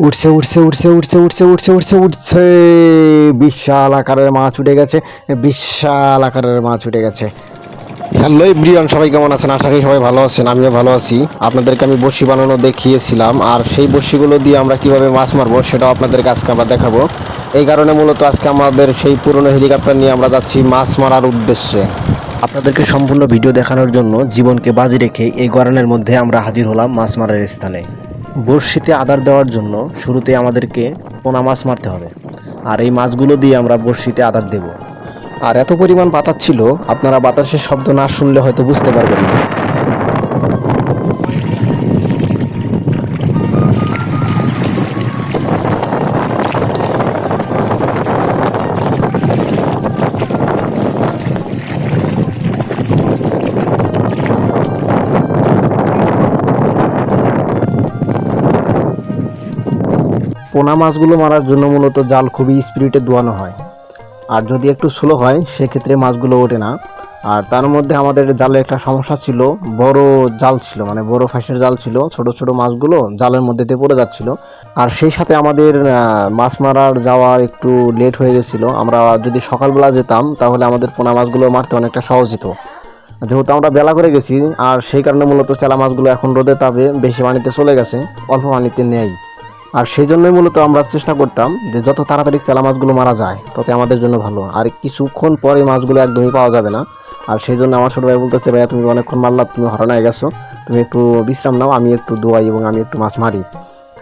উঠছে উঠছে উঠছে উঠছে উঠছে উঠছে উঠছে উঠছে বিশাল আকারের মাছ উঠে গেছে। বিশাল আকারের মাছ উঠে গেছে। হ্যালো এভরিওয়ান, সবাই কেমন আছেন? আশা করি সবাই ভালো আছেন, আমিও ভালো আছি। আপনাদেরকে আমি বড়শি বানানো দেখিয়েছিলাম, আর সেই বড়শিগুলো দিয়ে আমরা কিভাবে মাছ মারবো সেটাও আপনাদেরকে আজকে আমরা দেখাবো। এই কারণে মূলত আজকে আমাদের সেই পুরনো হেলিকপ্টার নিয়ে আমরা যাচ্ছি মাছ মারার উদ্দেশ্যে। আপনাদেরকে সম্পূর্ণ ভিডিও দেখানোর জন্য জীবনকে বাজি রেখে এই গরনের মধ্যে আমরা হাজির হলাম মাছ মারার স্থানে। বড়শিতে আদার দেওয়ার জন্য শুরুতে আমাদেরকে পোনা মাছ মারতে হবে, আর এই মাছগুলো দিয়ে আমরা বড়শিতে আদার দেব। আর এত পরিমাণ বাতাস ছিল, আপনারা বাতাসের শব্দ না শুনলে হয়তো বুঝতে পারবেন না। পোনা মাছগুলো মারার জন্য মূলত জাল খুবই স্পিডে দোয়ানো হয়, আর যদি একটু স্লো হয় সেক্ষেত্রে মাছগুলো ওঠে না। আর তার মধ্যে আমাদের জালে একটা সমস্যা ছিল, বড় জাল ছিল, মানে বড় ফাঁসের জাল ছিল, ছোট ছোট মাছগুলো জালের মধ্যে দিয়ে পড়ে যাচ্ছিল। আর সেই সাথে আমাদের মাছ মারার যাওয়া একটু লেট হয়ে গেছিলো। আমরা যদি সকালবেলা যেতাম তাহলে আমাদের পোনা মাছগুলো মারতে অনেকটা সহজ হতো। যেহেতু আমরা বেলা করে গেছি, আর সেই কারণে মূলত চেলা মাছগুলো এখন রোদে তাপে বেশি পানিতে চলে গেছে, অল্প পানিতে নেই। আর সেই জন্যই মূলত আমরা চেষ্টা করতাম যে যত তাড়াতাড়ি চেলা মাছগুলো মারা যায় তত আমাদের জন্য ভালো। আর কিছুক্ষণ পরে মাছগুলো একদমই পাওয়া যাবে না। আর সেই জন্য আমার ছোটো ভাই বলতেছে, ভাইয়া তুমি অনেকক্ষণ মারলা, তুমি হরণ হয়ে গেছো, তুমি একটু বিশ্রাম নাও, আমি একটু দোয়াই এবং আমি একটু মাছ মারি।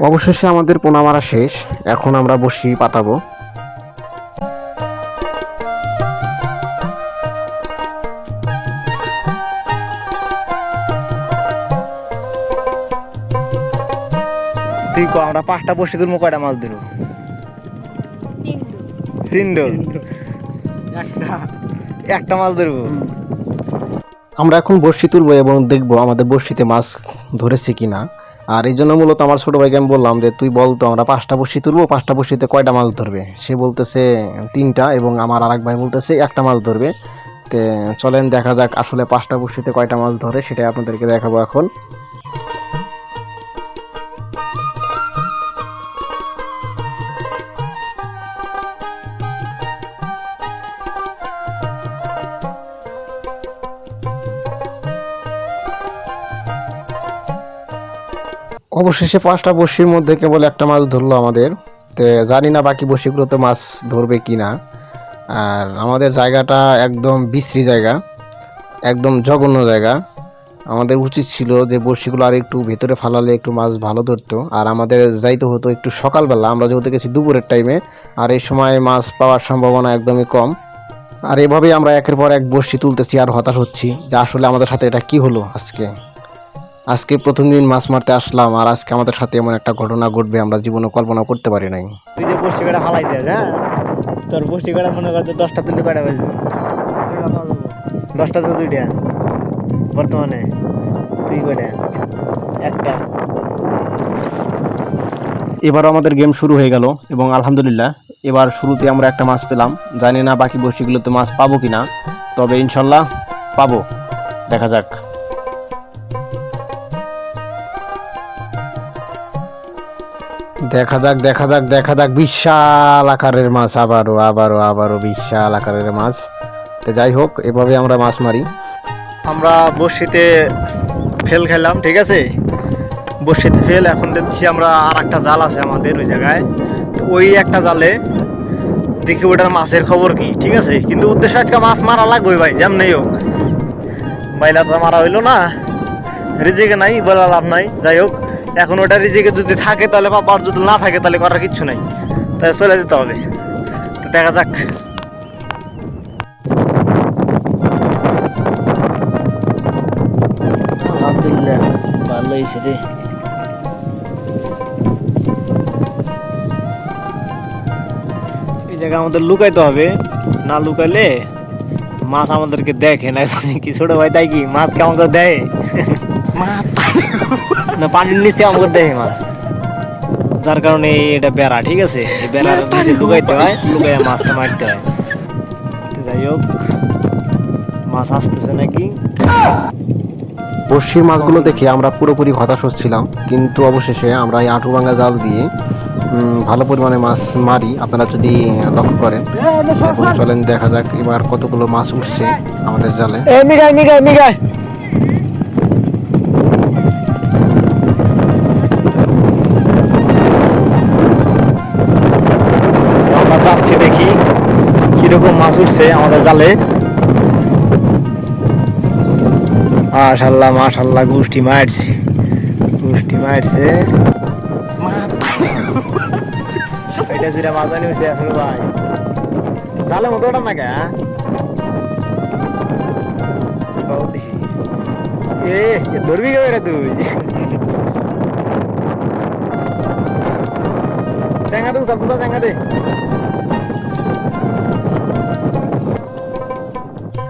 অবশেষে আমাদের পোনা মারা শেষ, এখন আমরা বসি পাতাবো। তুই কো আমরা 5টা বসে তুলবো, কয়টা মাছ ধরবো? 3টো। একটা মাছ ধরবো। আমরা এখন বড়শি তুলবো এবং দেখবো আমাদের বড়শিতে মাছ ধরেছে কিনা। আর এই জন্য মূলত আমার ছোটো ভাইকে আমি বললাম যে তুই বল তো, আমরা 5টা বড়শি তুলবো, 5টা বড়শিতে কয়টা মাছ ধরবে? সে বলতেছে 3টা, এবং আমার আরেক ভাই বলতেছে একটা মাছ ধরবে। তো চলেন দেখা যাক আসলে 5টা বড়শিতে কয়টা মাছ ধরে, সেটাই আপনাদেরকে দেখাবো এখন। অবশেষে 5টা বড়শির মধ্যে কেবল একটা মাছ ধরলো আমাদের। তো জানি না বাকি বড়শিগুলোতে মাছ ধরবে কি না। আর আমাদের জায়গাটা একদম বিশ্রী জায়গা, একদম জঘন্য জায়গা। আমাদের উচিত ছিল যে বড়শিগুলো আর একটু ভেতরে ফালালে একটু মাছ ভালো ধরতো। আর আমাদের যাইতে হতো একটু সকালবেলা, আমরা যেহেতু গেছি দুপুরের টাইমে, আর এই সময় মাছ পাওয়ার সম্ভাবনা একদমই কম। আর এভাবেই আমরা একের পর এক বড়শি তুলতেছি আর হতাশ হচ্ছি যে আসলে আমাদের সাথে এটা কি হলো। আজকে প্রথম দিন মাছ মারতে আসলাম, আর আজকে আমাদের সাথে এমন একটা ঘটনা ঘটবে আমরা জীবনে কল্পনা করতে পারি নাই। তুই যে বসে কটা ফালাইছিস, হ্যাঁ, তোর বসে কটা মনে করতে 10টা তুললে কয়টা বাজবে? 10টা তো 2টা বর্তমানে। তুই কয়টা? একটা। এবারও আমাদের গেম শুরু হয়ে গেল এবং আলহামদুলিল্লাহ এবার শুরুতে আমরা একটা মাছ পেলাম। জানি না বাকি বড়শিগুলোতে মাছ পাবো কিনা, তবে ইনশাল্লাহ পাবো, দেখা যাক। দেখা যাক দেখা যাক দেখা যাক, বিশাল আকারের মাছ, আবারও আবারও আবারও বিশাল আকারের মাছ। তো যাই হোক, এভাবে আমরা মাছ মারি। আমরা বড়শিতে ফেল খেলাম, ঠিক আছে, বড়শিতে ফেল। এখন দেখছি আমরা আর একটা জাল আছে আমাদের ওই জায়গায়, তো ওই একটা জালে দেখি ওটার মাছের খবর কি, ঠিক আছে। কিন্তু উদ্দেশ্য আজকে মাছ মারা লাগবে ভাই, যেমনই হোক। বাইলা তো মারা হইলো না, রিজিকে নাই, বলা লাভ নাই। যাই হোক, এখন ওটা রিজিকে যদি থাকে তাহলে পাবো, আর যদি না থাকে তাহলে করার কিচ্ছু নাই, তাহলে চলে যেতে হবে। তো দেখা যাক। আলহামদুলিল্লাহ ভালো হয়েছে রে। এই জায়গা আমাদের লুকাইতে হবে, না লুকাইলে মাছ আমাদেরকে দেখে না, কি ছোট ভাই তাই কি মাছকে আমাকে দেয় না, পানির নিচে আমাকে দেখে মাছ, যার কারণে এটা বেড়া, ঠিক আছে, এই বেড়ার নিচে লুকাইতে হয়, লুকাইয়া মাছটা মারতে হয়। তো যাই হোক, মাছ আসতেছে নাকি। বড়শির মাছগুলো দেখে আমরা পুরোপুরি হতাশ হচ্ছিলাম, কিন্তু অবশেষে আমরা এই আঁটু ভাঙা জাল দিয়ে ভালো পরিমাণে মাছ মারি, আপনারা যদি লক্ষ্য করেন। এখন চলেন দেখা যাক এবার কতগুলো মাছ উঠছে আমাদের জালে। মিগাই মিগাই মিগাই আমরা যাচ্ছি, দেখি কিরকম মাছ উঠছে আমাদের জালে। মাশাল্লাহ মাশাল্লাহ, গুষ্টি মারছে, গুষ্টি মারছে। এটা জুড়ে মাছ জানি উঠছে আসলে ভাই, জালে মতো ওটা না কে ধরবি কে বেড়ে তুই? চেঙ্গা দে, উসা চেঙ্গা দে।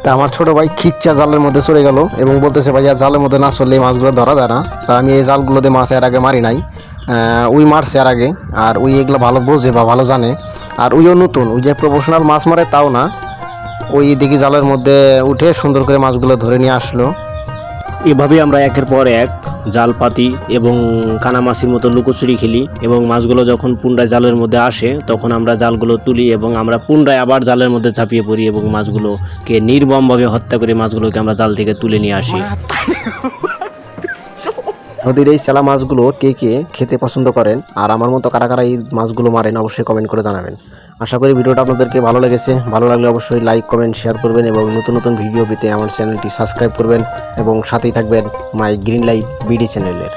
তা আমার ছোট ভাই খিচ্চা জালের মধ্যে চলে গেল এবং বলতেছে ভাই আর জালের মধ্যে না চললে এই মাছগুলো ধরা যায় না। তা আমি এই জালগুলোতে মাছ এর আগে মারি নাই, ওই মারছে এর আগে, আর ওই এগুলো ভালো বোঝে বা ভালো জানে। আর ওইও নতুন, ওই যে প্রফেশনাল মাছ মারে তাও না, ওই দিকে জালের মধ্যে উঠে সুন্দর করে মাছগুলো ধরে নিয়ে আসলো। এভাবেই আমরা একের পর এক জাল পাতি এবং কানামাছির মতো লুকোচুরি খেলি, এবং মাছগুলো যখন পুনরায় জালের মধ্যে আসে তখন আমরা জালগুলো তুলি এবং আমরা পুনরায় আবার জালের মধ্যে ঝাঁপিয়ে পড়ি এবং মাছগুলোকে নির্মমভাবে হত্যা করে মাছগুলোকে আমরা জাল থেকে তুলে নিয়ে আসি। নদীর এই চালা মাছগুলো কে কে খেতে পছন্দ করেন আর আমার মতো কারা কারা এই মাছগুলো মারেন অবশ্যই কমেন্ট করে জানাবেন। আশা করি ভিডিওটা আপনাদেরকে ভালো লেগেছে। ভালো লাগলে অবশ্যই লাইক কমেন্ট শেয়ার করবেন এবং নতুন নতুন ভিডিও পেতে আমার চ্যানেলটি সাবস্ক্রাইব করবেন এবং সাথেই থাকবেন মাই গ্রিন লাইফ বিডি চ্যানেলের।